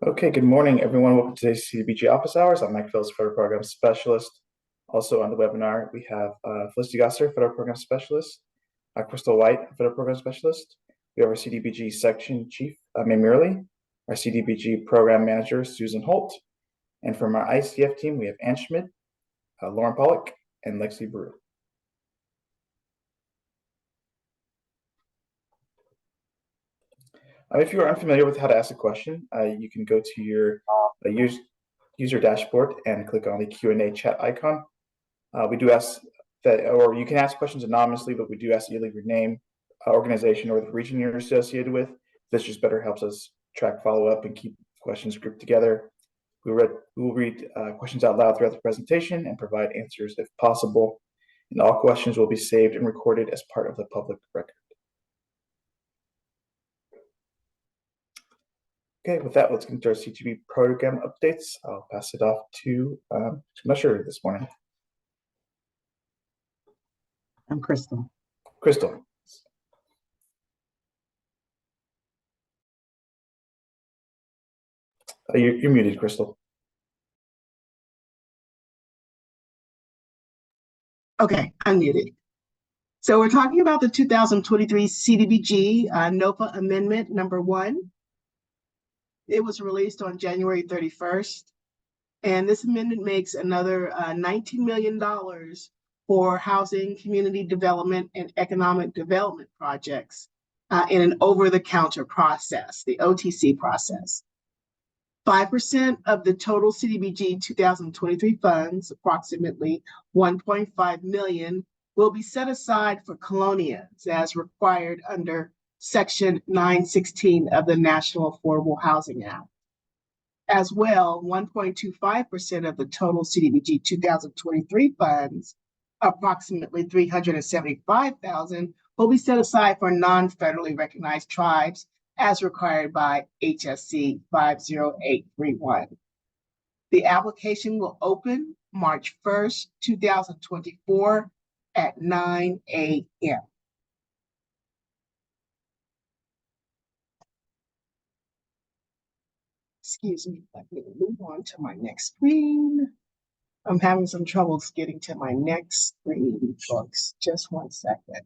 Okay, good morning, everyone. Welcome to today's CDBG Office Hours. I'm Mike Phillips, Federal Program Specialist. Also on the webinar, we have Felicity Gosser, Federal Program Specialist, Crystal White, Federal Program Specialist. We have our CDBG Section Chief, May Murley, our CDBG Program Manager, Susan Holt, and from our ICF team, we have Ann Schmidt, Lauren Pollock, and Lexi Brew. If you are unfamiliar with how to ask a question, you can go to your user dashboard and click on the Q&A chat icon. We do ask that, or you can ask questions anonymously, but we do ask that you leave your name, organization, or the region you're associated with. This just better helps us track follow-up and keep questions grouped together. We will read questions out loud throughout the presentation and provide answers if possible. And all questions will be saved and recorded as part of the public record. Okay, with that, let's get into our CTB program updates. I'll pass it off to Musher this morning. I'm Crystal. Crystal. You're muted, Crystal. Okay, I'm muted. So we're talking about the 2023 CDBG NOFA Amendment number 1. It was released on January 31st. And this amendment makes another $19 million for housing, community development, and economic development projects in an over-the-counter process, the OTC process. 5% of the total CDBG 2023 funds, approximately $1.5 million, will be set aside for colonians as required under Section 916 of the National Affordable Housing Act. As well, 1.25% of the total CDBG 2023 funds, approximately $375,000, will be set aside for non-federally recognized tribes as required by HSC 50831. The application will open March 1st, 2024 at 9 a.m. Excuse me, let me move on to my next screen. I'm having some troubles getting to my next screen, folks. Just one second.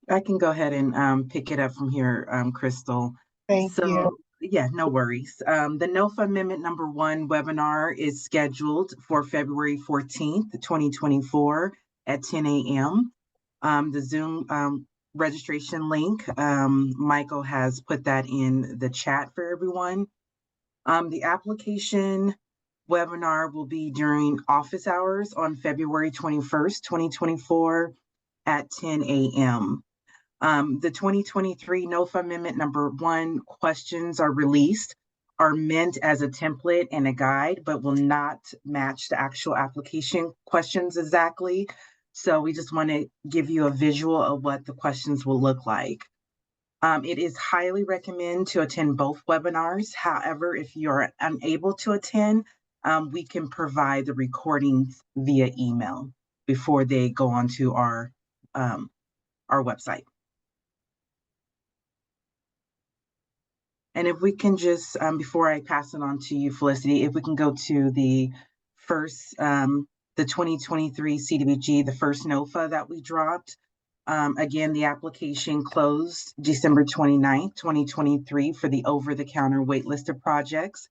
I can go ahead and pick it up from here, Crystal. Thank you. Yeah, no worries. The NOFA Amendment number 1 webinar is scheduled for February 14th, 2024 at 10 a.m. The Zoom registration link, Michael has put that in the chat for everyone. The application webinar will be during office hours on February 21st, 2024 at 10 a.m. The 2023 NOFA Amendment number 1 questions are meant as a template and a guide, but will not match the actual application questions exactly. So we just want to give you a visual of what the questions will look like. It is highly recommended to attend both webinars. However, if you're unable to attend, we can provide the recordings via email before they go onto our website. And if we can just, before I pass it on to you, Felicity, if we can go to the first, the 2023 CDBG, the first NOFA that we dropped. Again, the application closed December 29th, 2023 for the over-the-counter waitlisted projects.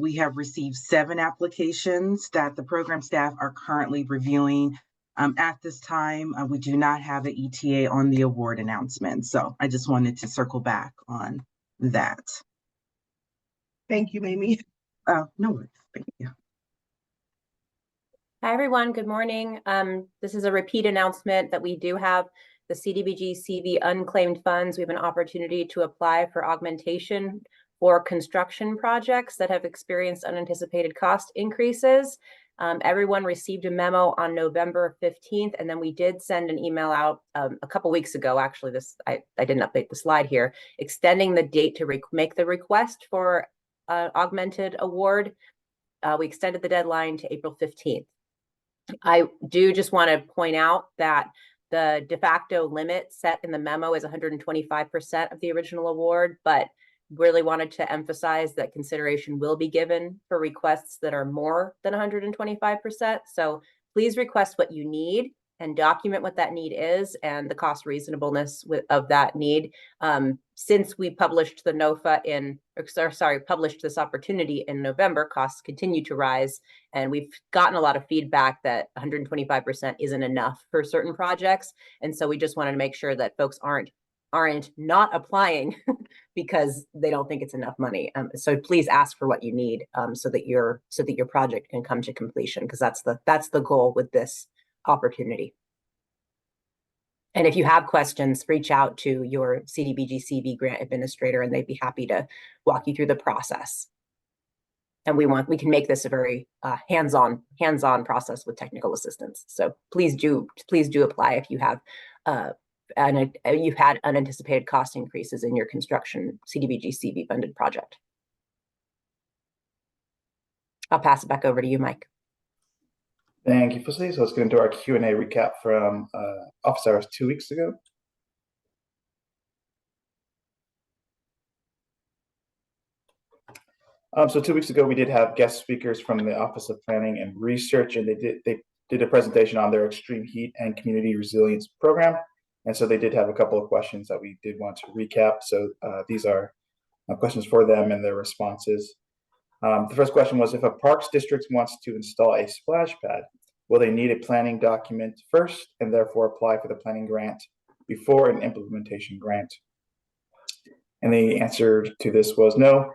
We have received 7 applications that the program staff are currently reviewing. At this time, we do not have an ETA on the award announcement. So I just wanted to circle back on that. Thank you, Mamie. No worries. Thank you. Hi, everyone. Good morning. This is a repeat announcement that we do have the CDBG CV unclaimed funds. We have an opportunity to apply for augmentation for construction projects that have experienced unanticipated cost increases. Everyone received a memo on November 15th, and then we did send an email out a couple weeks ago. Actually, I didn't update the slide here, extending the date to make the request for augmented award. We extended the deadline to April 15th. I do just want to point out that The de facto limit set in the memo is 125% of the original award, but really wanted to emphasize that consideration will be given for requests that are more than 125%. So please request what you need and document what that need is and the cost reasonableness of that need. Since we published the NOFA published this opportunity in November, costs continue to rise, and we've gotten a lot of feedback that 125% isn't enough for certain projects. And so we just wanted to make sure that folks aren't not applying because they don't think it's enough money. So please ask for what you need so that your project can come to completion, because that's the goal with this opportunity. And if you have questions, reach out to your CDBG CV grant administrator and they'd be happy to walk you through the process. And we can make this a very hands-on process with technical assistance. So please do apply if you have you've had unanticipated cost increases in your construction CDBG CV funded project. I'll pass it back over to you, Mike. Thank you, Felicity. So let's get into our Q&A recap from office hours 2 weeks ago. So 2 weeks ago, we did have guest speakers from the Office of Planning and Research, and they did a presentation on their extreme heat and community resilience program. And so they did have a couple of questions that we did want to recap. So these are questions for them and their responses. The first question was, if a parks district wants to install a splash pad, will they need a planning document first and therefore apply for the planning grant before an implementation grant? And the answer to this was no.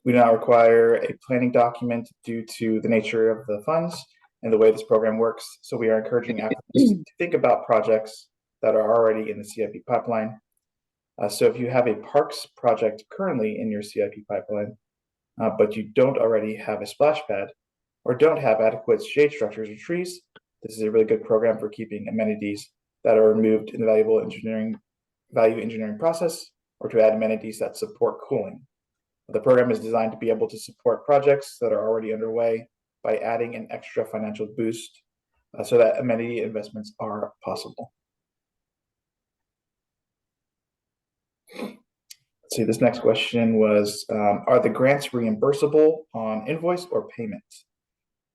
We do not require a planning document due to the nature of the funds and the way this program works. So we are encouraging applicants to think about projects that are already in the CIP pipeline. So if you have a parks project currently in your CIP pipeline, but you don't already have a splash pad or don't have adequate shade structures or trees, this is a really good program for keeping amenities that are removed in the value engineering process, or to add amenities that support cooling. The program is designed to be able to support projects that are already underway by adding an extra financial boost so that amenity investments are possible. Let's see, this next question was, are the grants reimbursable on invoice or payment?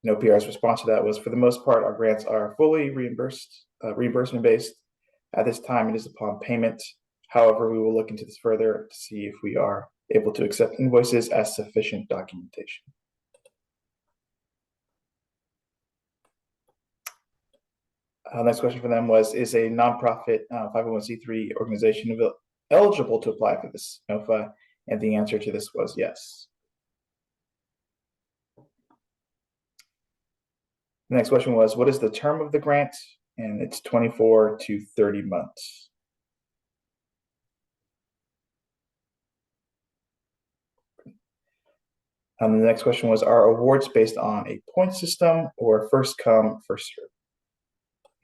And OPR's response to that was, for the most part, our grants are fully reimbursement based. At this time, it is upon payment. However, we will look into this further to see if we are able to accept invoices as sufficient documentation. Next question for them was, is a nonprofit 501c3 organization eligible to apply for this NOFA? And the answer to this was yes. The next question was, what is the term of the grant? And it's 24 to 30 months. The next question was, are awards based on a point system or first come, first serve?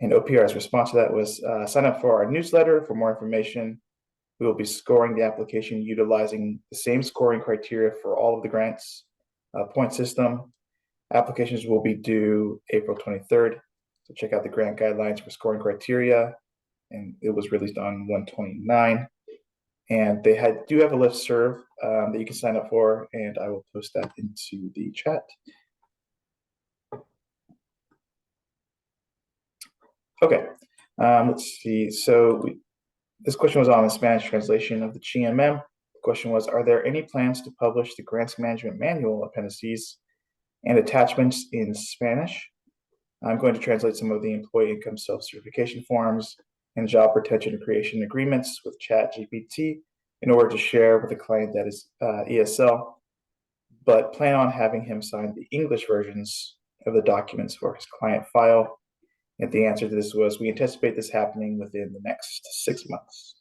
And OPR's response to that was, sign up for our newsletter for more information. We will be scoring the application utilizing the same scoring criteria for all of the grants. Point system applications will be due April 23rd. So check out the grant guidelines for scoring criteria. And it was released on 1/29. And they do have a listserv that you can sign up for, and I will post that into the chat. Okay, let's see. So this question was on the Spanish translation of the GMM. The question was, are there any plans to publish the Grants Management Manual appendices and attachments in Spanish? I'm going to translate some of the employee income self-certification forms and job retention and creation agreements with ChatGPT in order to share with a client that is ESL, but plan on having him sign the English versions of the documents for his client file. And the answer to this was, we anticipate this happening within the next 6 months.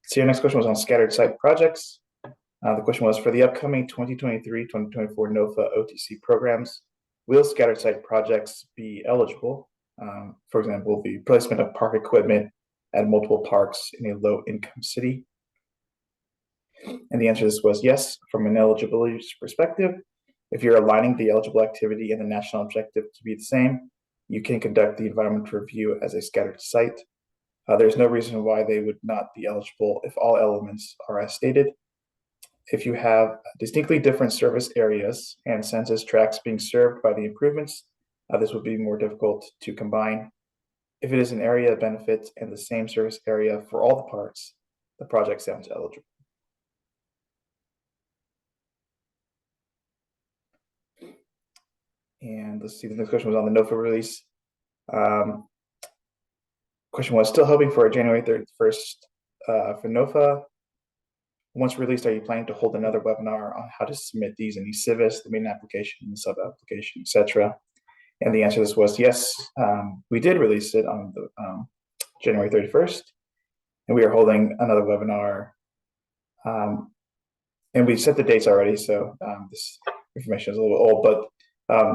So your next question was on scattered site projects. The question was, for the upcoming 2023-2024 NOFA OTC programs, will scattered site projects be eligible? For example, the placement of park equipment at multiple parks in a low income city. And the answer to this was yes, from an eligibility perspective. If you're aligning the eligible activity and the national objective to be the same, you can conduct the environmental review as a scattered site. There's no reason why they would not be eligible if all elements are as stated. If you have distinctly different service areas and census tracts being served by the improvements, this would be more difficult to combine. If it is an area of benefit and the same service area for all the parts, the project sounds eligible. And let's see, the next question was on the NOFA release. Question was, still hoping for a January 31st for NOFA. Once released, are you planning to hold another webinar on how to submit these in eCivis, the main application, the sub-application, etc.? And the answer to this was yes. We did release it on the January 31st, and we are holding another webinar. And we set the dates already, so this information is a little old, but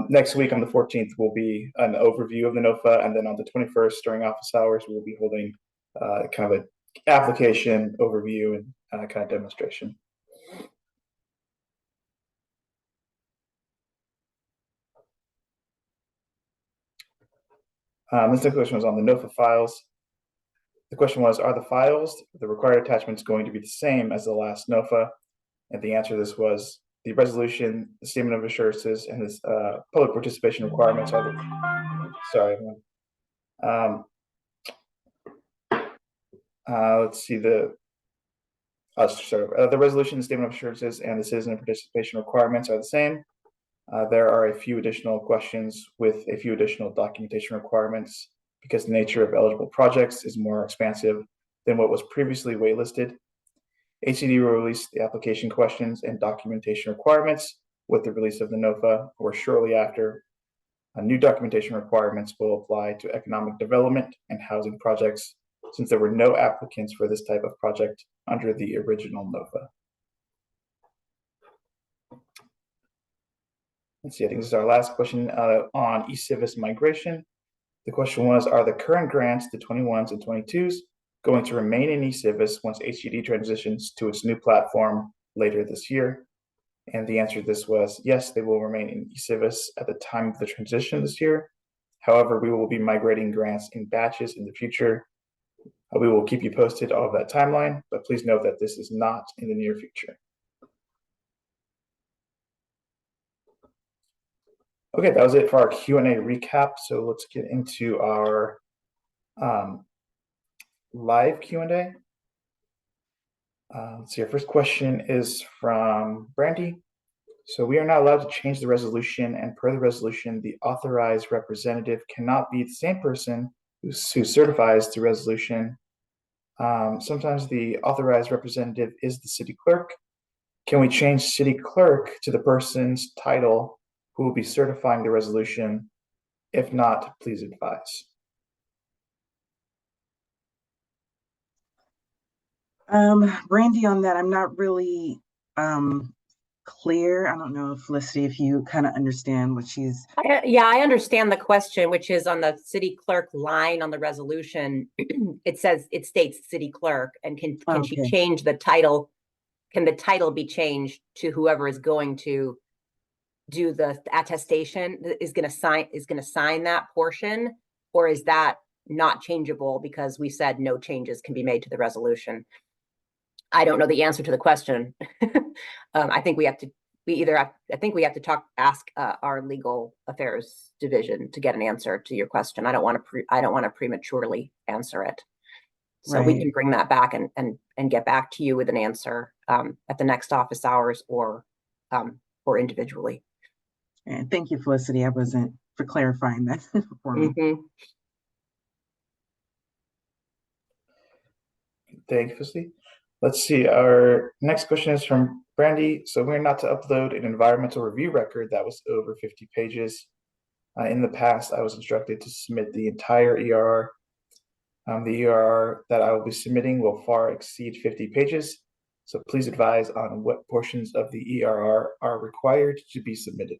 next week on the 14th will be an overview of the NOFA, and then on the 21st during office hours, we'll be holding kind of an application overview and kind of demonstration. This next question was on the NOFA files. The question was, are the files, the required attachments, going to be the same as the last NOFA? And the answer to this was the resolution, the statement of assurances, and this public participation requirements are the, sorry, let's see, the resolution, the statement of assurances, and the citizen participation requirements are the same. There are a few additional questions with a few additional documentation requirements because the nature of eligible projects is more expansive than what was previously waitlisted. HCD will release the application questions and documentation requirements with the release of the NOFA or shortly after. New documentation requirements will apply to economic development and housing projects since there were no applicants for this type of project under the original NOFA. Let's see, I think this is our last question on eCivis migration. The question was, are the current grants, the 21s and 22s, going to remain in eCivis once HCD transitions to its new platform later this year? And the answer to this was yes, they will remain in eCivis at the time of the transition this year. However, we will be migrating grants in batches in the future. We will keep you posted on that timeline, but please note that this is not in the near future. Okay, that was it for our Q&A recap. So let's get into our live Q&A. Let's see, our first question is from Brandy. So we are not allowed to change the resolution, and per the resolution, the authorized representative cannot be the same person who certifies the resolution. Sometimes the authorized representative is the city clerk. Can we change city clerk to the person's title who will be certifying the resolution? If not, please advise. Brandy, on that, I'm not really clear. I don't know if Felicity, if you kind of understand what she's. Yeah, I understand the question, which is on the city clerk line on the resolution. It states city clerk, and can she change the title? Can the title be changed to whoever is going to do the attestation, is going to sign that portion, or is that not changeable because we said no changes can be made to the resolution? I don't know the answer to the question. I think we have to ask our legal affairs division to get an answer to your question. I don't want to prematurely answer it. So we can bring that back and get back to you with an answer at the next office hours or individually. And thank you, Felicity. I wasn't for clarifying that for me. Thank you, Felicity. Let's see, our next question is from Brandy. So we're not to upload an environmental review record that was over 50 pages. In the past, I was instructed to submit the entire ERR. The ERR that I will be submitting will far exceed 50 pages. So please advise on what portions of the ERR are required to be submitted.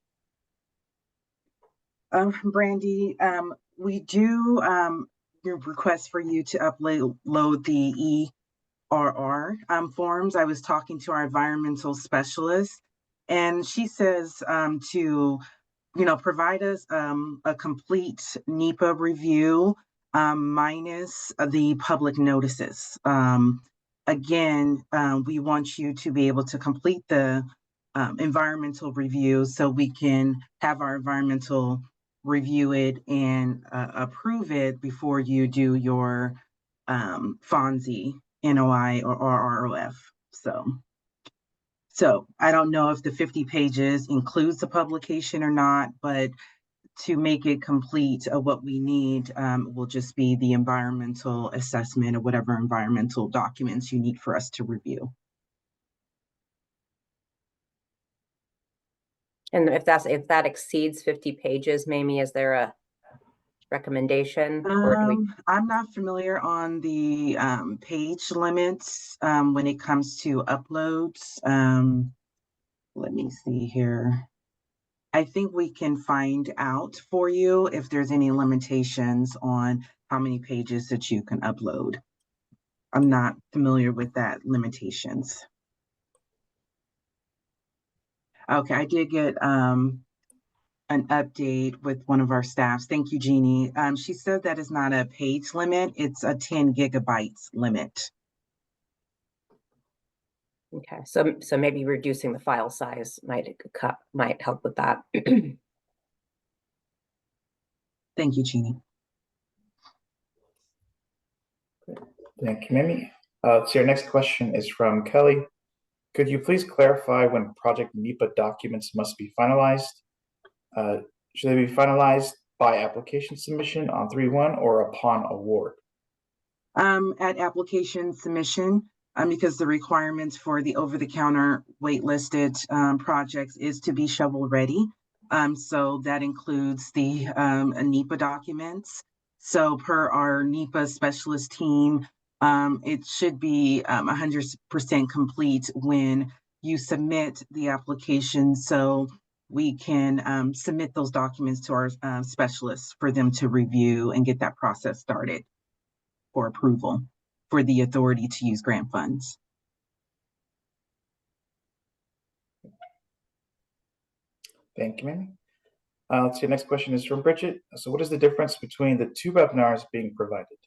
Brandy, we do request for you to upload the forms. I was talking to our environmental specialist, and she says to provide us a complete NEPA review minus the public notices. Again, we want you to be able to complete the environmental review so we can have our environmental review it and approve it before you do your FONSI, NOI, or RROF. So I don't know if the 50 pages includes the publication or not, but to make it complete, what we need will just be the environmental assessment or whatever environmental documents you need for us to review. And if that exceeds 50 pages, Mamie, is there a recommendation? Or do we? I'm not familiar on the page limits when it comes to uploads. Let me see here. I think we can find out for you if there's any limitations on how many pages that you can upload. I'm not familiar with that limitations. Okay, I did get an update with one of our staffs. Thank you, Jeannie. She said that is not a page limit, it's a 10 gigabytes limit. Okay, so maybe reducing the file size might help with that. Thank you, Jeannie. Thank you, Mimi. So your next question is from Kelly. Could you please clarify when project NEPA documents must be finalized? Should they be finalized by application submission on 3/1 or upon award? At application submission, because the requirements for the over-the-counter waitlisted projects is to be shovel ready. So that includes the NEPA documents. So per our NEPA specialist team, it should be 100% complete when you submit the application, so we can submit those documents to our specialists for them to review and get that process started for approval for the authority to use grant funds. Thank you, Mimi. Let's see, the next question is from Bridget. So what is the difference between the two webinars being provided?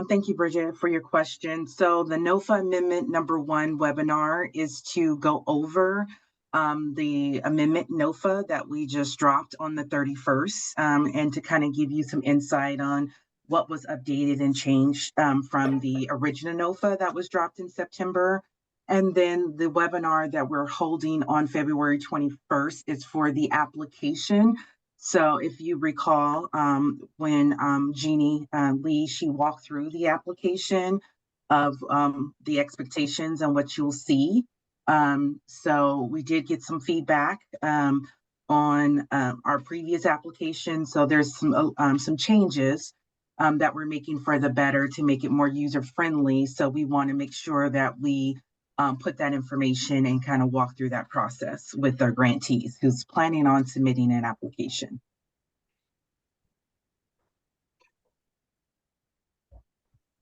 Thank you, Bridget, for your question. So the NOFA Amendment #1 webinar is to go over the amendment NOFA that we just dropped on the 31st and to kind of give you some insight on what was updated and changed from the original NOFA that was dropped in September. And then the webinar that we're holding on February 21st is for the application. So if you recall, when Jeannie Lee, she walked through the application of the expectations and what you'll see. So we did get some feedback on our previous application. So there's some changes that we're making for the better to make it more user-friendly. So we want to make sure that we put that information and kind of walk through that process with our grantees who's planning on submitting an application.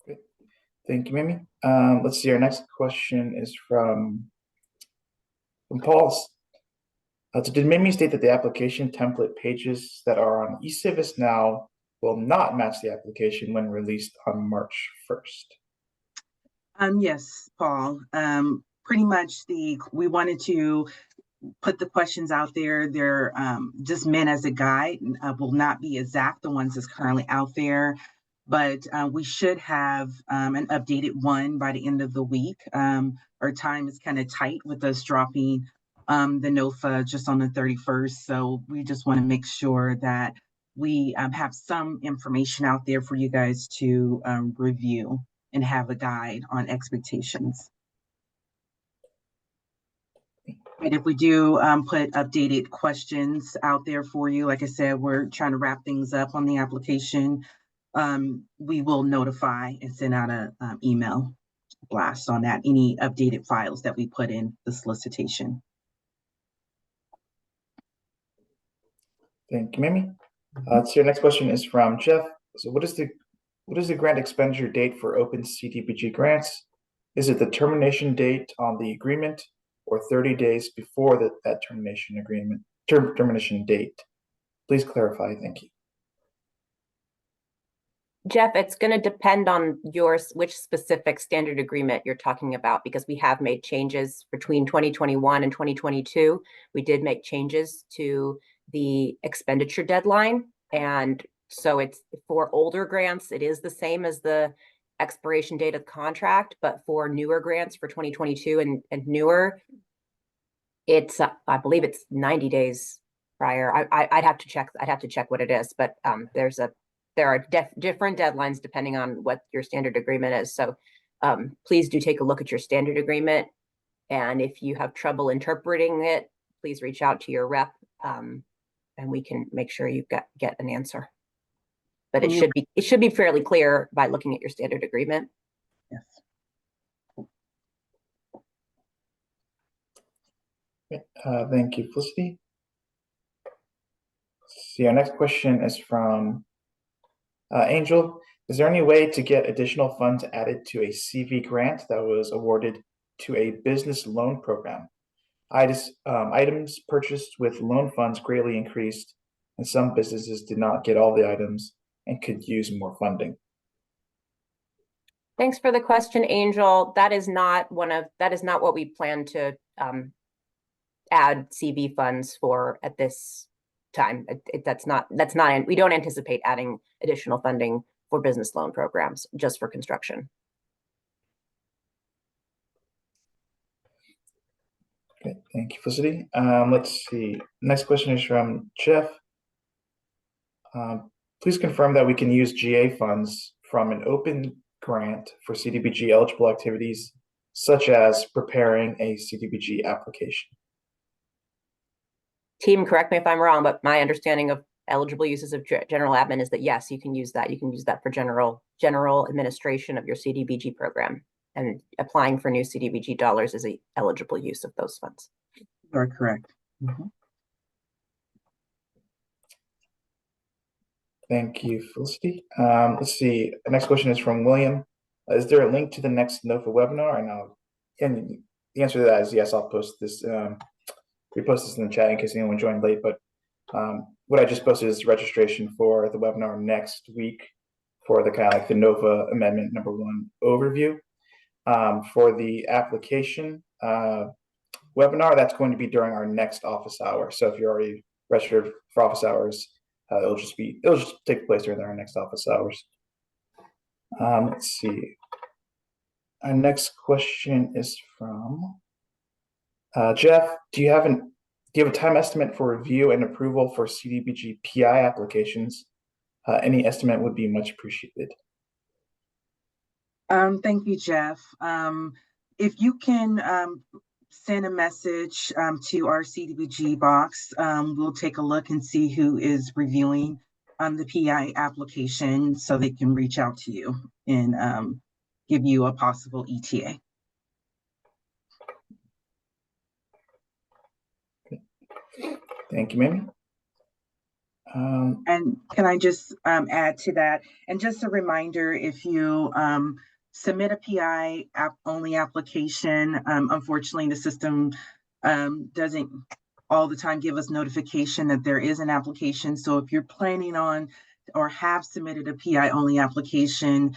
Great. Thank you, Mimi. Let's see, our next question is from Paul. So did Mimi state that the application template pages that are on eCivis now will not match the application when released on March 1st? Yes, Paul. Pretty much we wanted to put the questions out there. They're just meant as a guide, will not be exact, the ones that's currently out there, but we should have an updated one by the end of the week. Our time is kind of tight with us dropping the NOFA just on the 31st. So we just want to make sure that we have some information out there for you guys to review and have a guide on expectations. And if we do put updated questions out there for you, like I said, we're trying to wrap things up on the application. We will notify and send out an email blast on that, any updated files that we put in the solicitation. Thank you, Mimi. So your next question is from Jeff. So what is the What is the grant expenditure date for open CDBG grants? Is it the termination date on the agreement or 30 days before that termination date? Please clarify. Thank you. Jeff, it's going to depend on which specific standard agreement you're talking about, because we have made changes between 2021 and 2022. We did make changes to the expenditure deadline. And so it's for older grants, it is the same as the expiration date of the contract, but for newer grants for 2022 and newer, it's I believe it's 90 days prior. I'd have to check. I'd have to check what it is, but there are different deadlines depending on what your standard agreement is. So please do take a look at your standard agreement. And if you have trouble interpreting it, please reach out to your rep and we can make sure you get an answer. But it should be fairly clear by looking at your standard agreement. Yes. Thank you, Felicity. Let's see, our next question is from Angel. Is there any way to get additional funds added to a CV grant that was awarded to a business loan program? Items purchased with loan funds greatly increased, and some businesses did not get all the items and could use more funding. Thanks for the question, Angel. That is not what we plan to add CV funds for at this time. We don't anticipate adding additional funding for business loan programs, just for construction. Okay, thank you, Felicity. Let's see. Next question is from Jeff. Please confirm that we can use GA funds from an open grant for CDBG eligible activities, such as preparing a CDBG application. Team, correct me if I'm wrong, but my understanding of eligible uses of general admin is that yes, you can use that. You can use that for general administration of your CDBG program, and applying for new CDBG dollars is an eligible use of those funds. You are correct. Mm-hmm. Thank you, Felicity. Let's see. The next question is from William. Is there a link to the next NOFA webinar? And the answer to that is yes. I'll post this. Repost this in the chat in case anyone joined late. But what I just posted is registration for the webinar next week for the kind of like the NOFA Amendment number 1 overview. For the application webinar, that's going to be during our next office hour. So if you're already registered for office hours, it'll just take place during our next office hours. Let's see. Our next question is from Jeff. Do you have a time estimate for review and approval for CDBG PI applications? Any estimate would be much appreciated. Thank you, Jeff. If you can send a message to our CDBG box, we'll take a look and see who is reviewing the PI application so they can reach out to you and give you a possible ETA. Thank you, Mamie. And can I just add to that? And just a reminder, if you submit a PI only application, unfortunately, the system doesn't all the time give us notification that there is an application. So if you're planning on or have submitted a PI only application,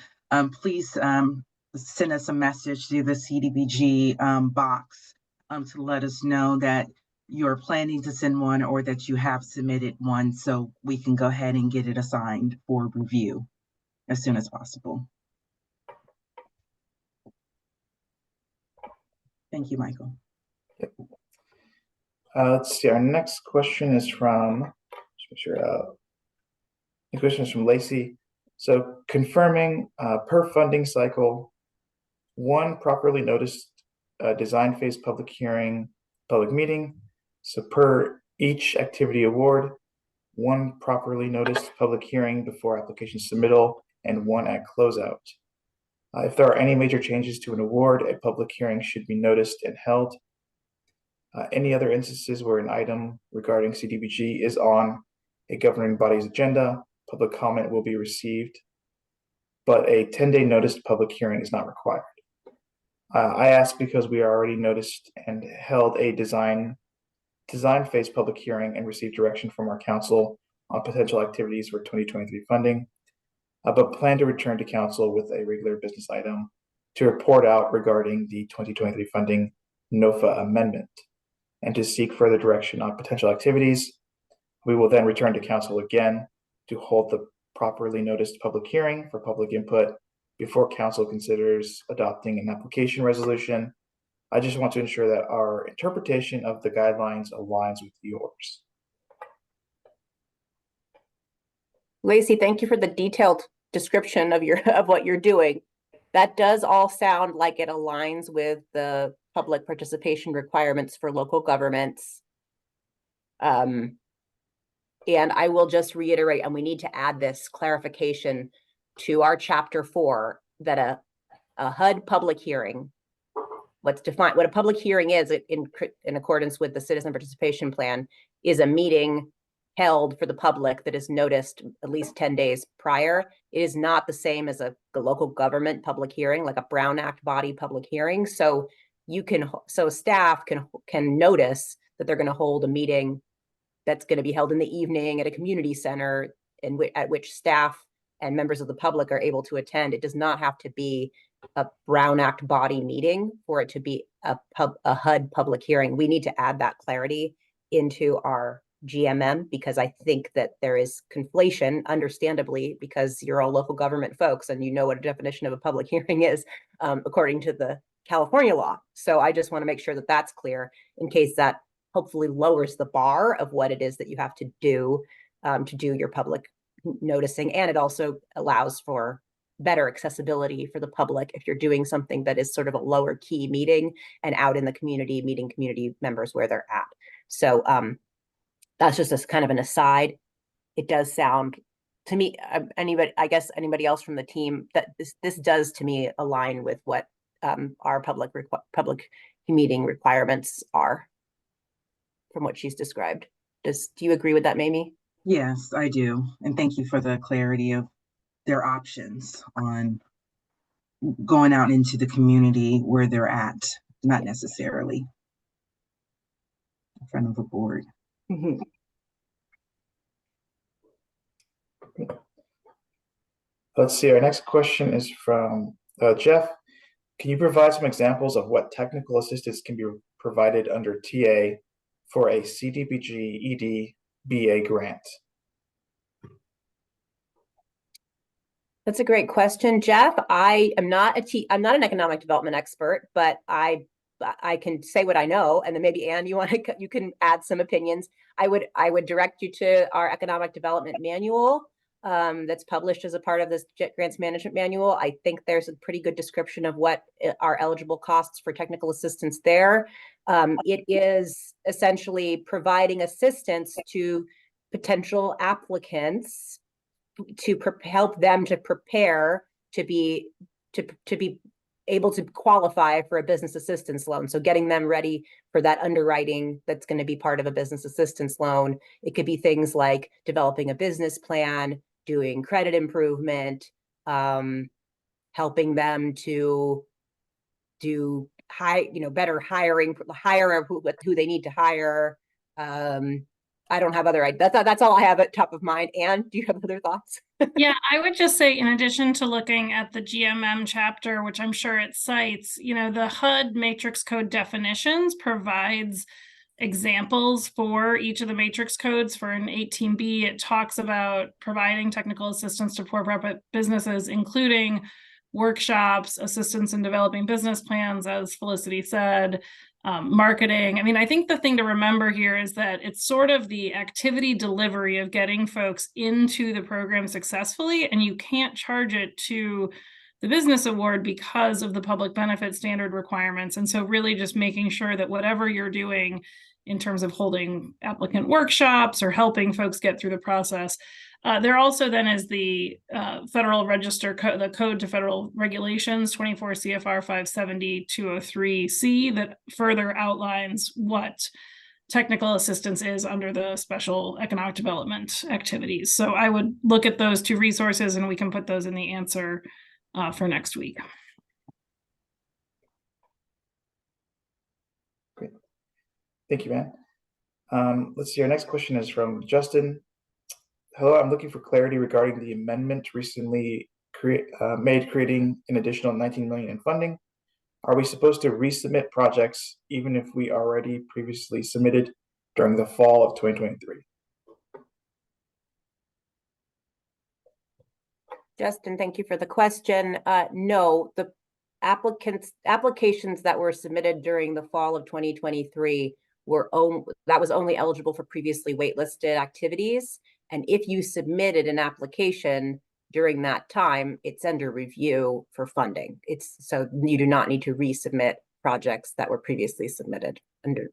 please send us a message through the CDBG box to let us know that you're planning to send one or that you have submitted one, so we can go ahead and get it assigned for review as soon as possible. Thank you, Michael. Yep. Let's see. Our next question is from. The question is from Lacey. So confirming per funding cycle, 1 properly noticed design phase public hearing, public meeting. So per each activity award, 1 properly noticed public hearing before application submittal and 1 at closeout. If there are any major changes to an award, a public hearing should be noticed and held. Any other instances where an item regarding CDBG is on a governing body's agenda, public comment will be received, but a 10-day notice public hearing is not required. I asked because we already noticed and held a design phase public hearing and received direction from our council on potential activities for 2023 funding, but plan to return to council with a regular business item to report out regarding the 2023 funding NOFA amendment and to seek further direction on potential activities. We will then return to council again to hold the properly noticed public hearing for public input before council considers adopting an application resolution. I just want to ensure that our interpretation of the guidelines aligns with yours. Lacey, thank you for the detailed description of what you're doing. That does all sound like it aligns with the public participation requirements for local governments. And I will just reiterate, and we need to add this clarification to our chapter 4, that a HUD public hearing, what a public hearing is in accordance with the citizen participation plan, is a meeting held for the public that is noticed at least 10 days prior. It is not the same as a local government public hearing, like a Brown Act body public hearing. So staff can notice that they're going to hold a meeting that's going to be held in the evening at a community center, at which staff and members of the public are able to attend. It does not have to be a Brown Act body meeting for it to be a HUD public hearing. We need to add that clarity into our GMM, because I think that there is conflation, understandably, because you're all local government folks and you know what a definition of a public hearing is, according to the California law. So I just want to make sure that that's clear, in case that hopefully lowers the bar of what it is that you have to do your public noticing. And it also allows for better accessibility for the public if you're doing something that is sort of a lower key meeting and out in the community, meeting community members where they're at. So that's just a kind of an aside. It does sound to me, anybody else from the team, that this does to me align with what our public meeting requirements are from what she's described. Do you agree with that, Mamie? Yes, I do. And thank you for the clarity of their options on going out into the community where they're at, not necessarily in front of a board. Mm-hmm. Let's see, our next question is from Jeff. Can you provide some examples of what technical assistance can be provided under TA for a CDBG ED-BA grant? That's a great question, Jeff. I'm not an economic development expert, but I can say what I know, and then maybe Anne, you can add some opinions. I would direct you to our economic development manual that's published as a part of this JET Grants Management Manual. I think there's a pretty good description of what are eligible costs for technical assistance there. It is essentially providing assistance to potential applicants to help them to prepare to be able to qualify for a business assistance loan. So getting them ready for that underwriting that's going to be part of a business assistance loan. It could be things like developing a business plan, doing credit improvement, helping them to do better hiring, hire who they need to hire. I don't have other ideas. That's all I have at top of mind. Anne, do you have other thoughts? Yeah, I would just say, in addition to looking at the GMM chapter, which I'm sure it cites, the HUD matrix code definitions provides examples for each of the matrix codes. For an 18B, it talks about providing technical assistance to for-profit businesses, including workshops, assistance in developing business plans, as Felicity said, marketing. I mean, I think the thing to remember here is that it's sort of the activity delivery of getting folks into the program successfully, and you can't charge it to the business award because of the public benefit standard requirements. And so really just making sure that whatever you're doing in terms of holding applicant workshops or helping folks get through the process. There also then is the Federal Register, the Code to Federal Regulations, 24 CFR 570-203C, that further outlines what technical assistance is under the special economic development activities. So I would look at those two resources and we can put those in the answer for next week. Great. Thank you, Ann. Let's see, our next question is from Justin. Hello, I'm looking for clarity regarding the amendment recently made creating an additional 19 million in funding. Are we supposed to resubmit projects even if we already previously submitted during the fall of 2023? Justin, thank you for the question. No, the applications that were submitted during the fall of 2023 that was only eligible for previously waitlisted activities. And if you submitted an application during that time, it's under review for funding. So you do not need to resubmit projects that were previously submitted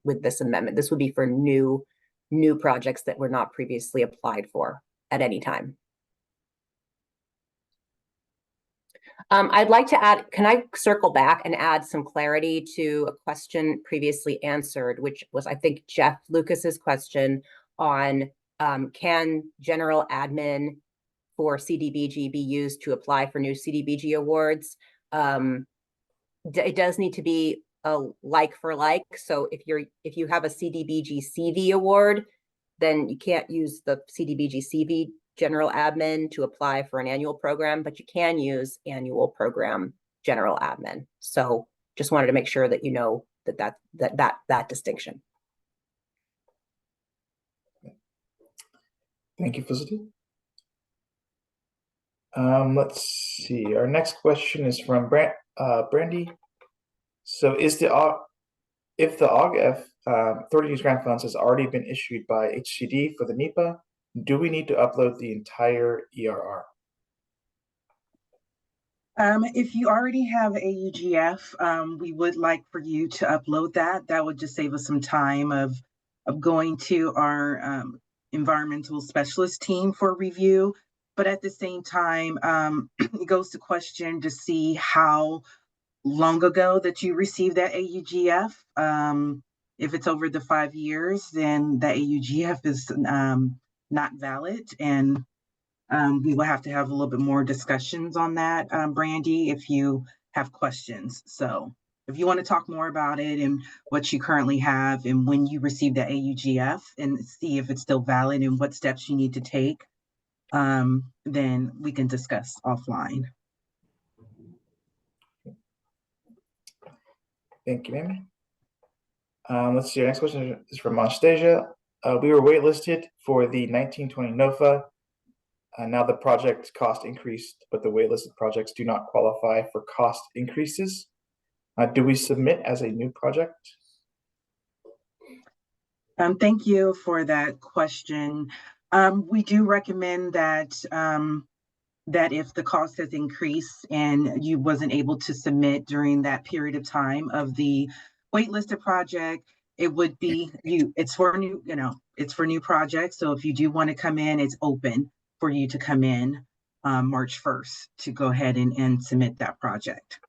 with this amendment. This would be for new projects that were not previously applied for at any time. I'd like to add, can I circle back and add some clarity to a question previously answered, which was, I think, Jeff Lucas's question on can general admin for CDBG be used to apply for new CDBG awards? It does need to be a like for like. So if you have a CDBG CV award, then you can't use the CDBG CV general admin to apply for an annual program, but you can use annual program general admin. So just wanted to make sure that you know that distinction. Thank you, Felicity. Let's see. Our next question is from Brandy. So if the AugF 30 Use Grant Funds has already been issued by HCD for the NEPA, do we need to upload the entire ERR? If you already have AUGF, we would like for you to upload that. That would just save us some time of going to our environmental specialist team for review. But at the same time, it goes to question to see how long ago that you received that AUGF. If it's over the 5 years, then the AUGF is not valid, and we will have to have a little bit more discussions on that, Brandy, if you have questions. So if you want to talk more about it and what you currently have and when you received the AUGF and see if it's still valid and what steps you need to take, then we can discuss offline. Thank you, Amy. Let's see, our next question is from Anastasia. We were waitlisted for the 1920 NOFA. Now the project cost increased, but the waitlisted projects do not qualify for cost increases. Do we submit as a new project? Thank you for that question. We do recommend that that if the cost has increased and you wasn't able to submit during that period of time of the waitlisted project, it would be it's for new, it's for new projects. So if you do want to come in, it's open for you to come in March 1st to go ahead and submit that project.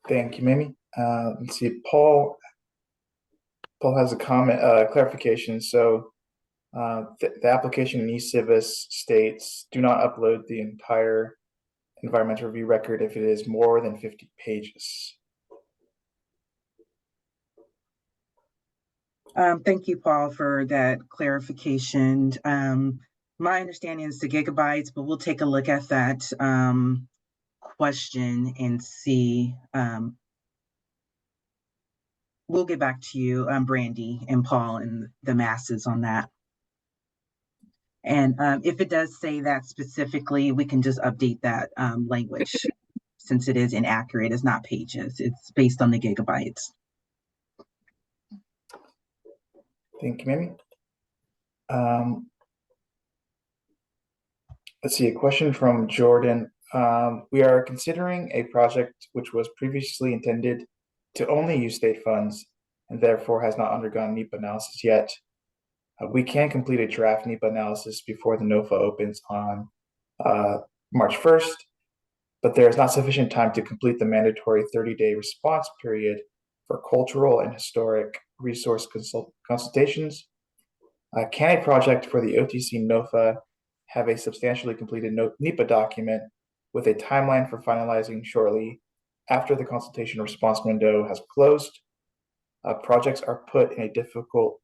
Thank you, Mimi. Let's see, Paul has a comment, clarification. So the application in eCivis states, do not upload the entire environmental review record if it is more than 50 pages. Thank you, Paul, for that clarification. My understanding is the gigabytes, but we'll take a look at that question and see. We'll get back to you, Brandy and Paul, and the masses on that. And if it does say that specifically, we can just update that language since it is inaccurate. It's not pages. It's based on the gigabytes. Thank you, Mimi. Let's see, a question from Jordan. We are considering a project which was previously intended to only use state funds and therefore has not undergone NEPA analysis yet. We can complete a draft NEPA analysis before the NOFA opens on March 1st. but there is not sufficient time to complete the mandatory 30-day response period for cultural and historic resource consultations. Can a project for the OTC NOFA have a substantially completed NEPA document with a timeline for finalizing shortly after the consultation response window has closed? Projects are put in a difficult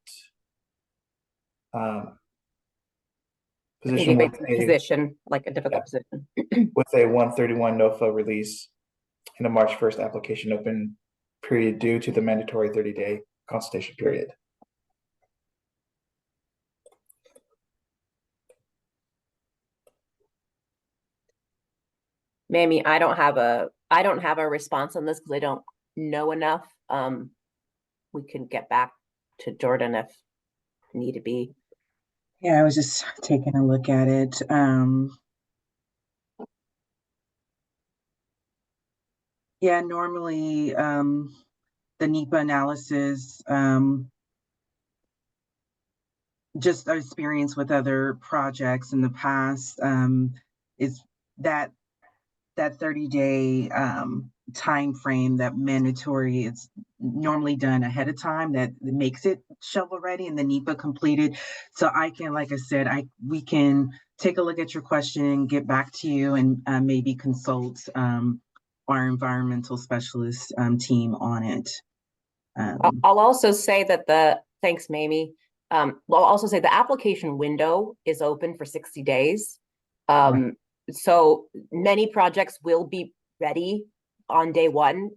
position with like a difficult position. with a 131 NOFA release and a March 1st application open period due to the mandatory 30-day consultation period. Mamie, I don't have a response on this because I don't know enough. We can get back to Jordan if need to be. Yeah, I was just taking a look at it. Yeah, normally the NEPA analysis, just our experience with other projects in the past, is that 30-day time frame, that mandatory, it's normally done ahead of time, that makes it shovel ready and the NEPA completed. So I can, like I said, we can take a look at your question and get back to you and maybe consult our environmental specialist team on it. I'll also say that thanks, Mamie. I'll also say the application window is open for 60 days. Right. So many projects will be ready on day one,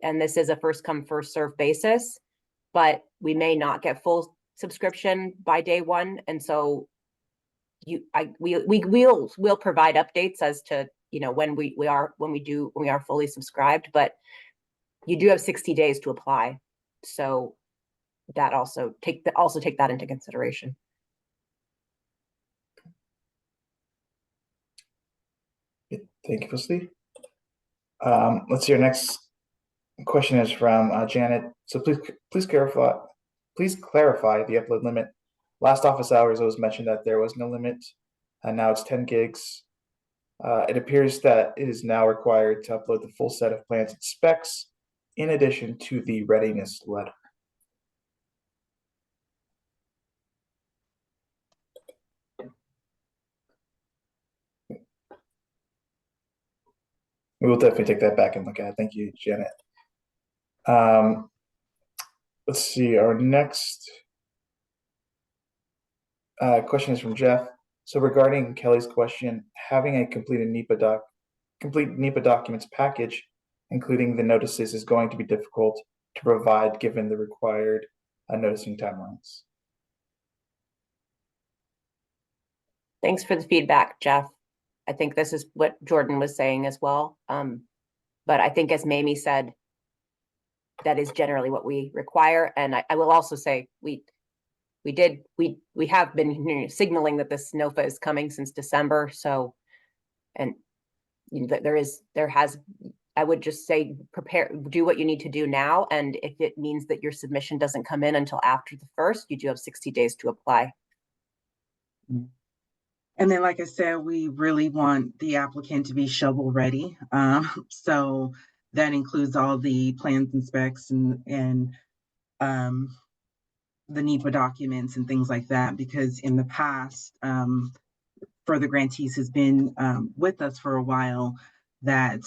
and this is a first come, first serve basis, but we may not get full subscription by day one. And so we'll provide updates as to, when we are fully subscribed, but you do have 60 days to apply. So that also take that into consideration. Thank you, Felicity. Let's see. Our next question is from Janet. So please clarify the upload limit. Last office hours, it was mentioned that there was no limit, and now it's 10 gigs. It appears that it is now required to upload the full set of plans and specs in addition to the readiness letter. We will definitely take that back and look at it. Thank you, Janet. Let's see. Our next question is from Jeff. So regarding Kelly's question, having a complete NEPA documents package, including the notices, is going to be difficult to provide given the required noticing timelines. Thanks for the feedback, Jeff. I think this is what Jordan was saying as well. But I think, as Mamie said, that is generally what we require. And I will also say we have been signaling that this NOFA is coming since December. So, and I would just say, do what you need to do now. And if it means that your submission doesn't come in until after the 1st, you do have 60 days to apply. And then, like I said, we really want the applicant to be shovel ready. So that includes all the plans and specs and the NEPA documents and things like that, because in the past, for the grantees who's been with us for a while, that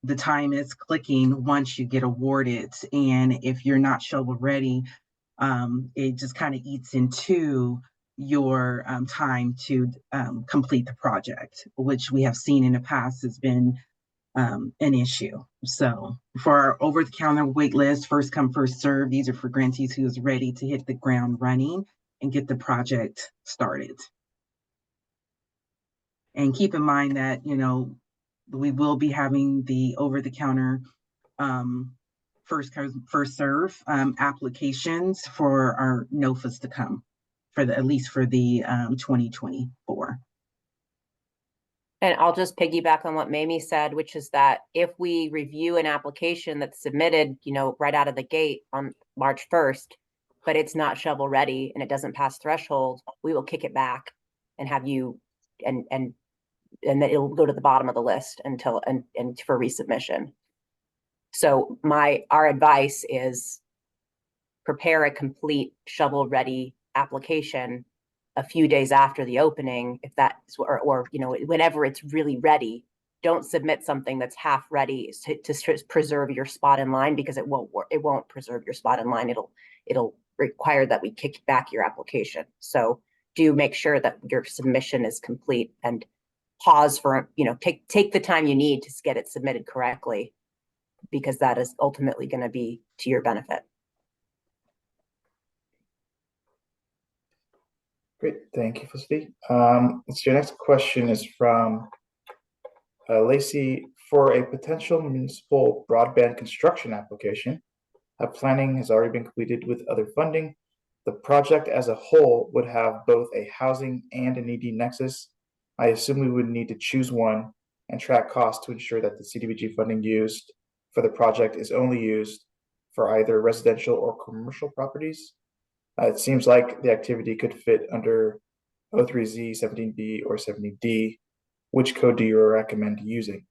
the time is clicking once you get awarded. And if you're not shovel ready, it just kind of eats into your time to complete the project, which we have seen in the past has been an issue. So for our over-the-counter wait list, first come, first serve, these are for grantees who is ready to hit the ground running and get the project started. And keep in mind that, we will be having the over-the-counter first come, first serve applications for our NOFAs to come, at least for the 2024. And I'll just piggyback on what Mamie said, which is that if we review an application that's submitted, right out of the gate on March 1st, but it's not shovel ready and it doesn't pass threshold, we will kick it back and have you and and then it'll go to the bottom of the list until and for resubmission. So our advice is prepare a complete shovel-ready application a few days after the opening, if that's or whenever it's really ready. Don't submit something that's half ready to preserve your spot in line, because it won't work. It won't preserve your spot in line. It'll require that we kick back your application. So do make sure that your submission is complete, and pause for, take the time you need to get it submitted correctly, because that is ultimately going to be to your benefit. Great, thank you, Felicity. So your next question is from Lacey. For a potential municipal broadband construction application, planning has already been completed with other funding. The project as a whole would have both a housing and an ED nexus. I assume we would need to choose one and track costs to ensure that the CDBG funding used for the project is only used for either residential or commercial properties. It seems like the activity could fit under O3Z, 17B, or 70D. Which code do you recommend using?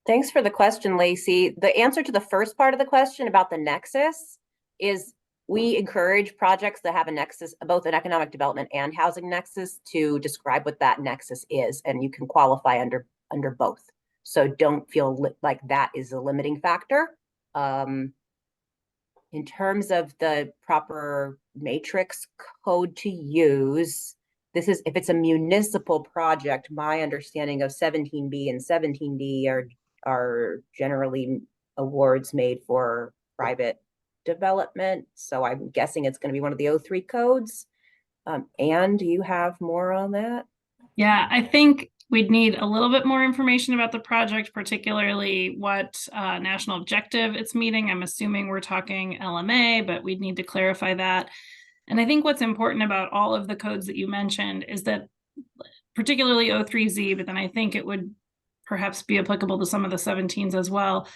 Thanks for the question, Lacey. The answer to the first part of the question about the nexus is we encourage projects that have a nexus, both an economic development and housing nexus, to describe what that nexus is, and you can qualify under both. So don't feel like that is a limiting factor. In terms of the proper matrix code to use, this is if it's a municipal project. My understanding of 17B and 17D are generally awards made for private development. So I'm guessing it's going to be one of the O3 codes. Anne, do you have more on that? Yeah, I think we'd need a little bit more information about the project, particularly what national objective it's meeting. I'm assuming we're talking LMA, but we'd need to clarify that. And I think what's important about all of the codes that you mentioned is that, particularly O3Z, but then I think it would perhaps be applicable to some of the 17s as well,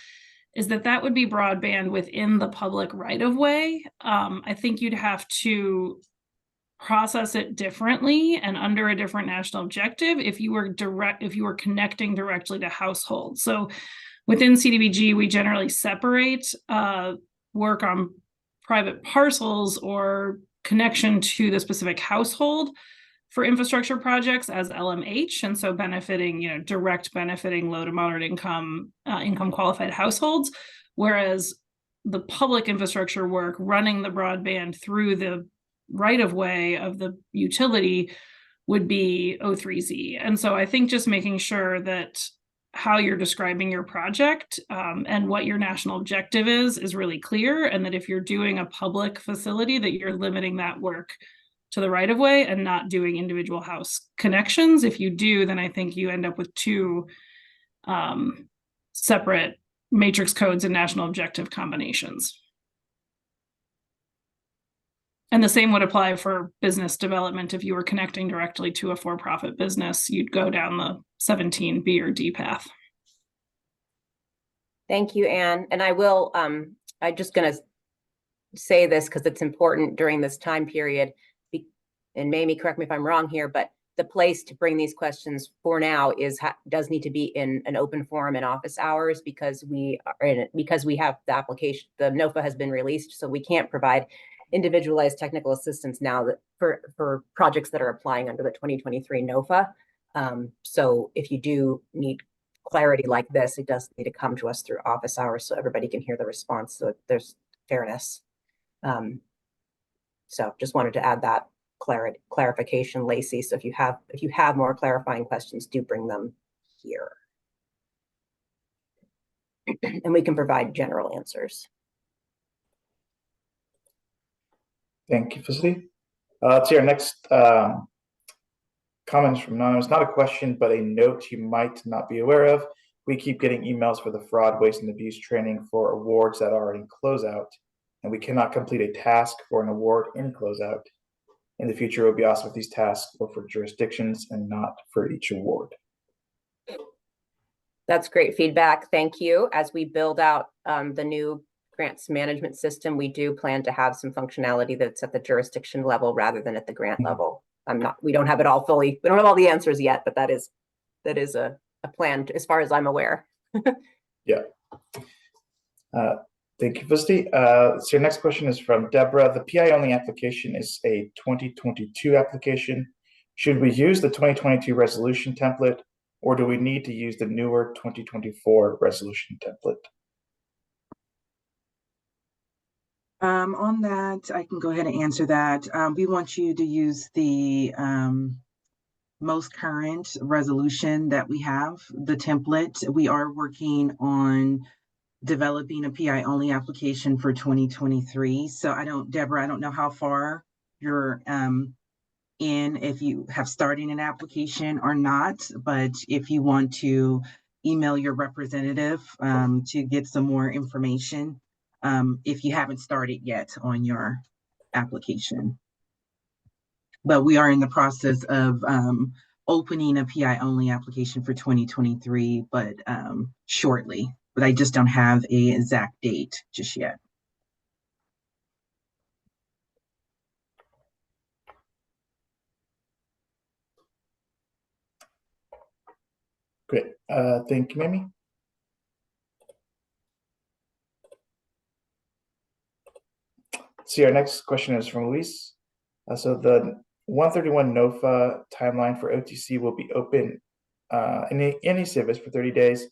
is that would be broadband within the public right-of-way. I think you'd have to process it differently and under a different national objective if you were connecting directly to households. So within CDBG, we generally separate work on private parcels or connection to the specific household for infrastructure projects as LMH, and so benefiting, direct benefiting low to moderate income qualified households, whereas the public infrastructure work running the broadband through the right-of-way of the utility would be O3Z. And so I think just making sure that how you're describing your project and what your national objective is really clear, and that if you're doing a public facility, that you're limiting that work to the right-of-way and not doing individual house connections. If you do, then I think you end up with two separate matrix codes and national objective combinations. And the same would apply for business development. If you were connecting directly to a for-profit business, you'd go down the 17B or D path. Thank you, Anne. And I will, I'm just going to say this because it's important during this time period. And Mamie, correct me if I'm wrong here, but the place to bring these questions for now does need to be in an open forum in office hours, because we have the application, the NOFA has been released, so we can't provide individualized technical assistance now for projects that are applying under the 2023 NOFA. So if you do need clarity like this, it does need to come to us through office hours so everybody can hear the response, so there's fairness. So just wanted to add that clarification, Lacey. So if you have more clarifying questions, do bring them here. And we can provide general answers. Thank you, Felicity. Let's see our next comments from Anonymous. Not a question, but a note you might not be aware of. We keep getting emails for the fraud, waste, and abuse training for awards that are in closeout, and we cannot complete a task for an award in closeout. In the future, it would be awesome if these tasks were for jurisdictions and not for each award. That's great feedback. Thank you. As we build out the new grants management system, we do plan to have some functionality that's at the jurisdiction level rather than at the grant level. we don't have it all fully, we don't have all the answers yet, but that is a plan as far as I'm aware. Yeah. Thank you, Felicity. So your next question is from Deborah. The PI only application is a 2022 application. Should we use the 2022 resolution template, or do we need to use the newer 2024 resolution template? On that, I can go ahead and answer that. We want you to use the most current resolution that we have, the template. We are working on developing a PI only application for 2023. So Deborah, I don't know how far you're if you have started an application or not, but if you want to email your representative to get some more information, if you haven't started yet on your application. But we are in the process of opening a PI only application for 2023, but shortly. But I just don't have an exact date just yet. Great. Thank you, Mimi. See, our next question is from Luis. So the 131 NOFA timeline for OTC will be open in any service for 30 days,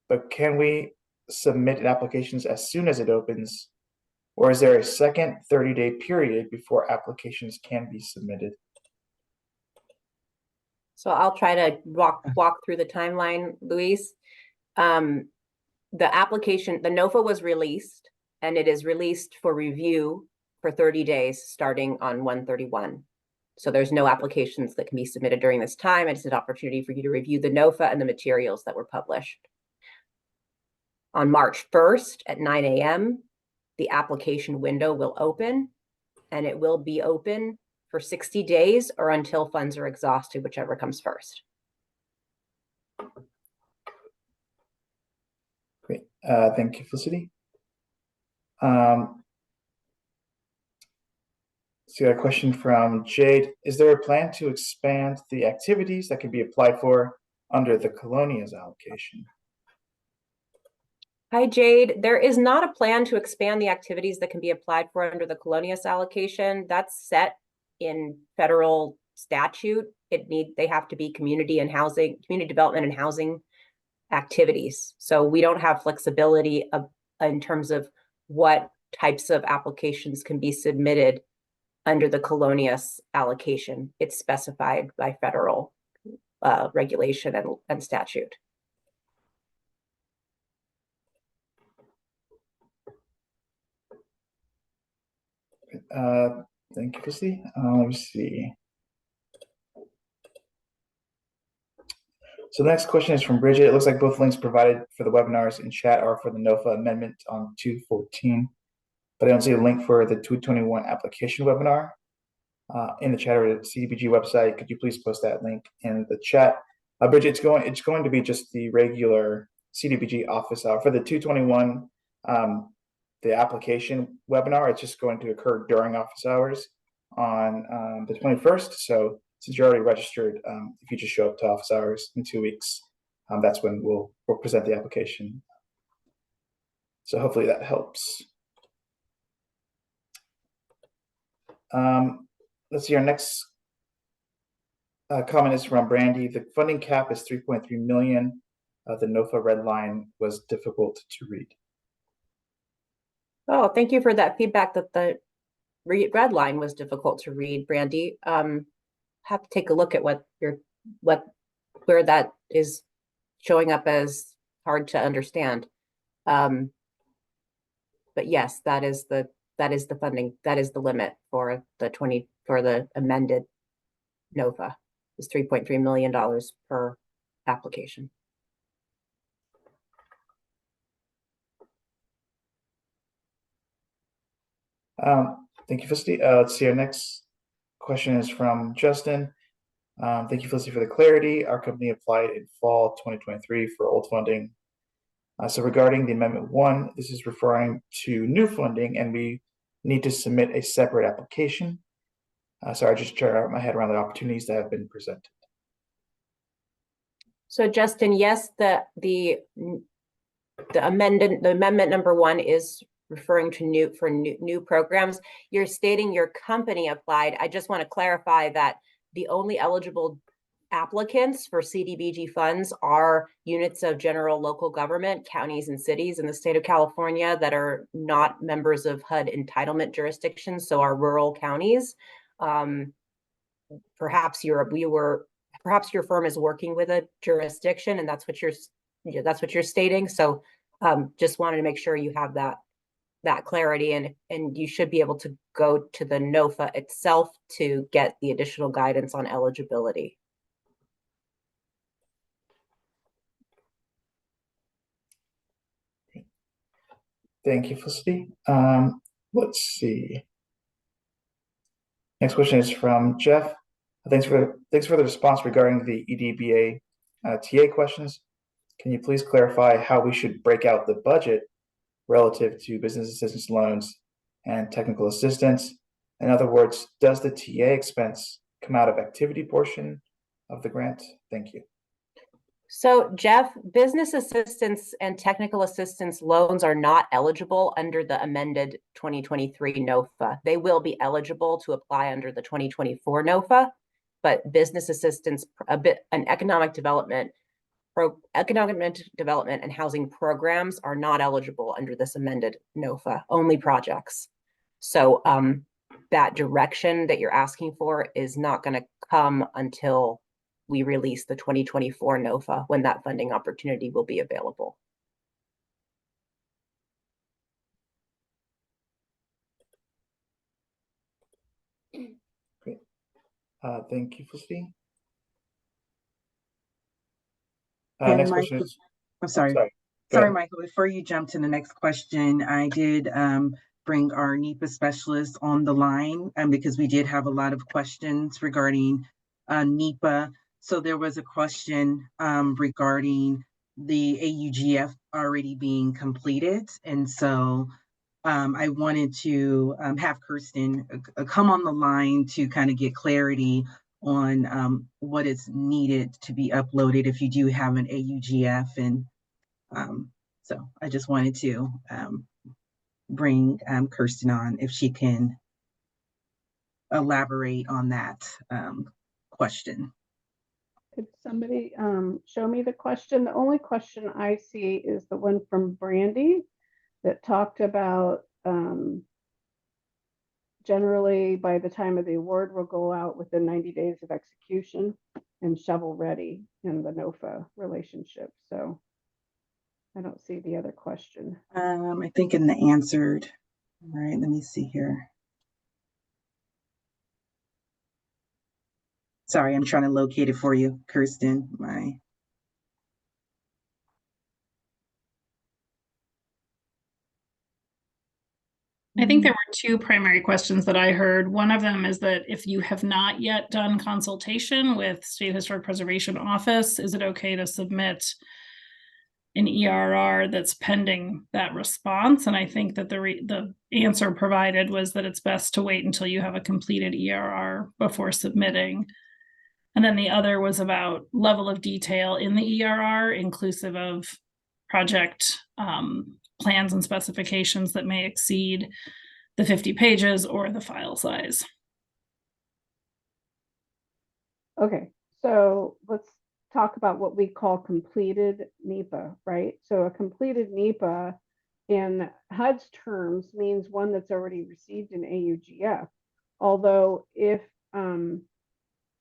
but can we submit applications as soon as it opens, or is there a second 30-day period before applications can be submitted? So I'll try to walk through the timeline, Luis. The application, the NOFA was released, and it is released for review for 30 days starting on 1/31. So there's no applications that can be submitted during this time. It's an opportunity for you to review the NOFA and the materials that were published. On March 1st at 9 a.m., the application window will open, and it will be open for 60 days or until funds are exhausted, whichever comes first. Great. Thank you, Felicity. So a question from Jade. Is there a plan to expand the activities that can be applied for under the Colonia's allocation? Hi, Jade. There is not a plan to expand the activities that can be applied for under the Colonias allocation. That's set in federal statute. They have to be community development and housing activities. So we don't have flexibility in terms of what types of applications can be submitted under the Colonias allocation. It's specified by federal regulation and statute. Thank you, Felicity. Let me see. So the next question is from Bridget. It looks like both links provided for the webinars in chat are for the NOFA amendment on 2/14, but I don't see a link for the 2/21 application webinar in the chat or the CDBG website. Could you please post that link in the chat? Bridget, it's going to be just the regular CDBG office hour for the 2/21. The application webinar, it's just going to occur during office hours on the 21st. So since you're already registered, if you just show up to office hours in 2 weeks, that's when we'll present the application. So hopefully that helps. Let's see, our next comment is from Brandy. The funding cap is 3.3 million. The NOFA red line was difficult to read. Oh, thank you for that feedback that the red line was difficult to read, Brandy. Have to take a look at where that is showing up as hard to understand. But yes, that is the funding, that is the limit for the amended NOFA is $3.3 million per application. Thank you, Felicity. Let's see, our next question is from Justin. Thank you, Felicity, for the clarity. Our company applied in fall 2023 for old funding. So regarding the Amendment 1, this is referring to new funding, and we need to submit a separate application. Sorry, I just try to wrap my head around the opportunities that have been presented. So Justin, yes, the amendment number 1 is referring to new programs. You're stating your company applied. I just want to clarify that the only eligible applicants for CDBG funds are units of general local government, counties and cities in the state of California that are not members of HUD entitlement jurisdictions, so our rural counties. Perhaps your firm is working with a jurisdiction, and that's what you're stating. So just wanted to make sure you have that clarity, and you should be able to go to the NOFA itself to get the additional guidance on eligibility. Thank you, Felicity. Let's see. Next question is from Jeff. Thanks for the response regarding the EDBA TA questions. Can you please clarify how we should break out the budget relative to business assistance loans and technical assistance? In other words, does the TA expense come out of activity portion of the grant? Thank you. So Jeff, business assistance and technical assistance loans are not eligible under the amended 2023 NOFA. They will be eligible to apply under the 2024 NOFA, but business assistance, an economic development and housing programs are not eligible under this amended NOFA, only projects. So that direction that you're asking for is not going to come until we release the 2024 NOFA, when that funding opportunity will be available. Great. Thank you, Felicity. Next question is, I'm sorry. Sorry, Michael, before you jump to the next question, I did bring our NEPA specialist on the line because we did have a lot of questions regarding NEPA. So there was a question regarding the AUGF already being completed. And so I wanted to have Kirsten come on the line to kind of get clarity on what is needed to be uploaded if you do have an AUGF. And so I just wanted to bring Kirsten on if she can elaborate on that question. Could somebody show me the question? The only question I see is the one from Brandy that talked about generally by the time of the award will go out within 90 days of execution and shovel ready in the NOFA relationship. So I don't see the other question. I think in the answered. All right, let me see here. Sorry, I'm trying to locate it for you, Kirsten. I think there were 2 primary questions that I heard. One of them is that if you have not yet done consultation with State Historic Preservation Office, is it okay to submit an ERR that's pending that response? And I think that the answer provided was that it's best to wait until you have a completed ERR before submitting. And then the other was about level of detail in the ERR, inclusive of project plans and specifications that may exceed the 50 pages or the file size. Okay, so let's talk about what we call completed NEPA, right? So a completed NEPA in HUD's terms means one that's already received an AUGF. Although if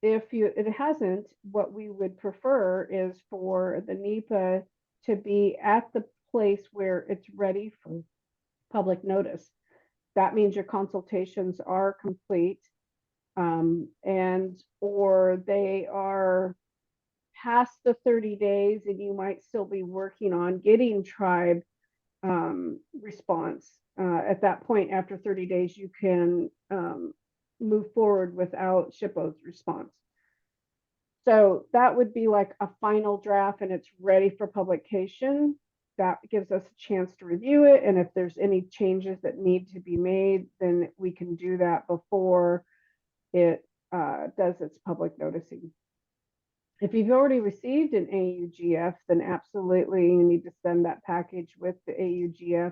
it hasn't, what we would prefer is for the NEPA to be at the place where it's ready for public notice. That means your consultations are complete or they are past the 30 days and you might still be working on getting tribe response. At that point, after 30 days, you can move forward without SHPO's response. So that would be like a final draft and it's ready for publication. That gives us a chance to review it. And if there's any changes that need to be made, then we can do that before it does its public noticing. If you've already received an AUGF, then absolutely you need to send that package with the AUGF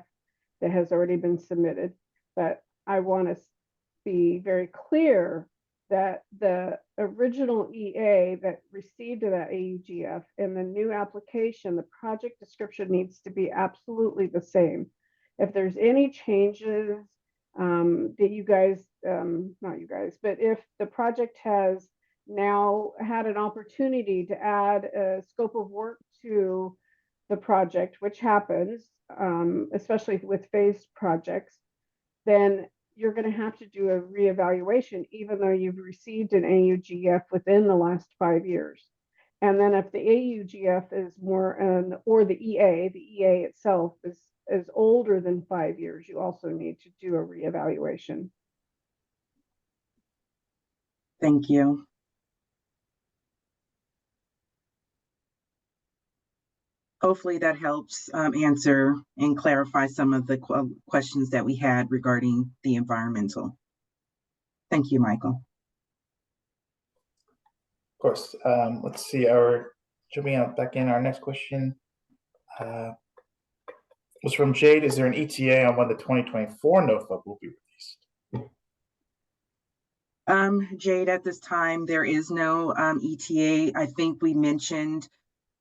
that has already been submitted. But I want to be very clear that the original EA that received that AUGF and the new application, the project description needs to be absolutely the same. If there's any changes that you guys, not you guys, but if the project has now had an opportunity to add a scope of work to the project, which happens, especially with phased projects, then you're going to have to do a reevaluation, even though you've received an AUGF within the last 5 years. And then if the AUGF is more, or the EA itself is older than 5 years, you also need to do a reevaluation. Thank you. Hopefully that helps answer and clarify some of the questions that we had regarding the environmental. Thank you, Michael. Of course. Let's see, jumping back in, our next question was from Jade. Is there an ETA on when the 2024 NOFA will be released? Jade, at this time, there is no ETA. I think we mentioned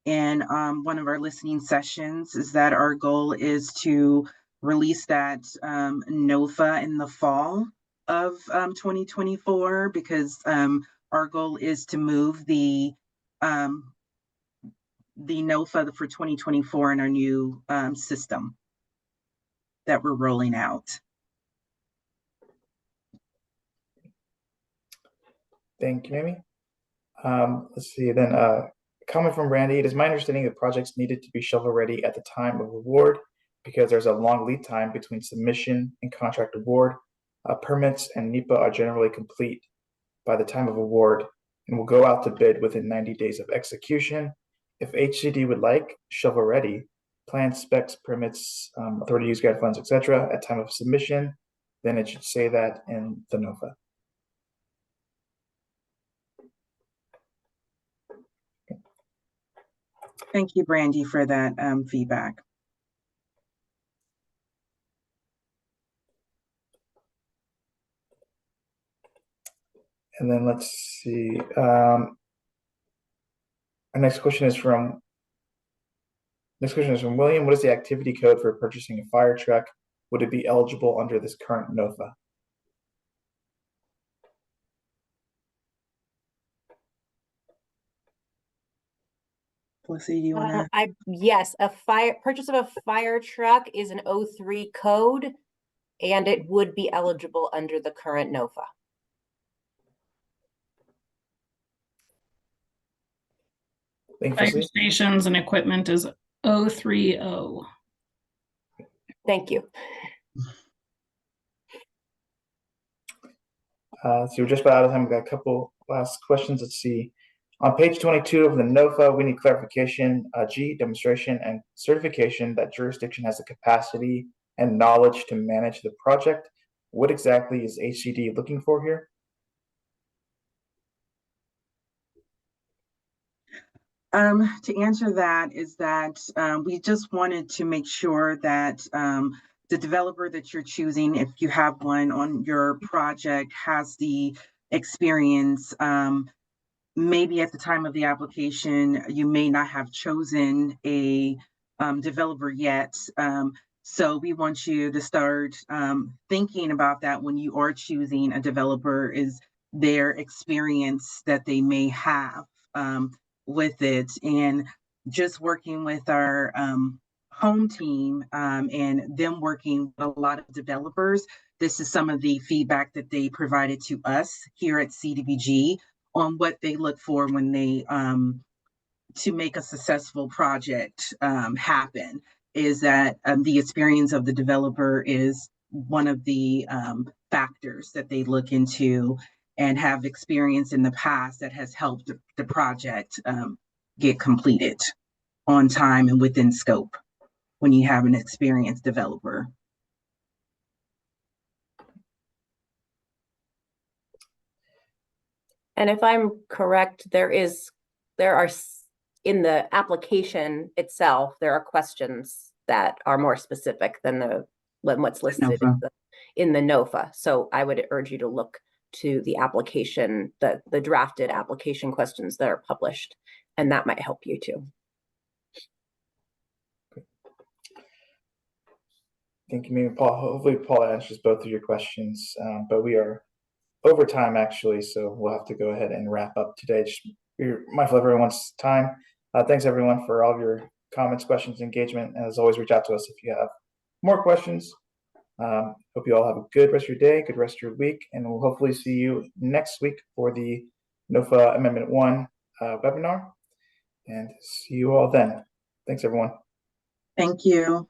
in one of our listening sessions is that our goal is to release that NOFA in the fall of 2024, because our goal is to move the NOFA for 2024 in our new system that we're rolling out. Thank you, Amy. Let's see, then comment from Randy. It is my understanding that projects needed to be shovel ready at the time of award because there's a long lead time between submission and contract award. Permits and NEPA are generally complete by the time of award and will go out to bid within 90 days of execution. If HCD would like shovel ready, plans, specs, permits, authority use guide funds, etc. at time of submission, then it should say that in the NOFA. Thank you, Brandy, for that feedback. And then let's see. Our next question is from William. What is the activity code for purchasing a fire truck? Would it be eligible under this current NOFA? Felicity, do you want to? Yes, purchase of a fire truck is an 03 code, and it would be eligible under the current NOFA. Fire stations and equipment is 030. Thank you. So we're just about out of time. We've got a couple last questions. Let's see. On page 22 of the NOFA, we need clarification, G, demonstration and certification that jurisdiction has the capacity and knowledge to manage the project. What exactly is HCD looking for here? To answer that is that we just wanted to make sure that the developer that you're choosing, if you have one on your project, has the experience. Maybe at the time of the application, you may not have chosen a developer yet. So we want you to start thinking about that when you are choosing a developer, is their experience that they may have with it. And just working with our home team and them working with a lot of developers, this is some of the feedback that they provided to us here at CDBG on what they look for when they to make a successful project happen, is that the experience of the developer is one of the factors that they look into and have experience in the past that has helped the project get completed on time and within scope when you have an experienced developer. And if I'm correct, there are in the application itself, there are questions that are more specific than what's listed in the NOFA. So I would urge you to look to the application, the drafted application questions that are published, and that might help you too. Thank you, maybe Paul. Hopefully Paul answers both of your questions, but we are over time actually, so we'll have to go ahead and wrap up today. Just be mindful of everyone's time. Thanks everyone for all of your comments, questions, engagement. As always, reach out to us if you have more questions. Hope you all have a good rest of your day, good rest of your week, and we'll hopefully see you next week for the NOFA Amendment 1 webinar. And see you all then. Thanks everyone. Thank you.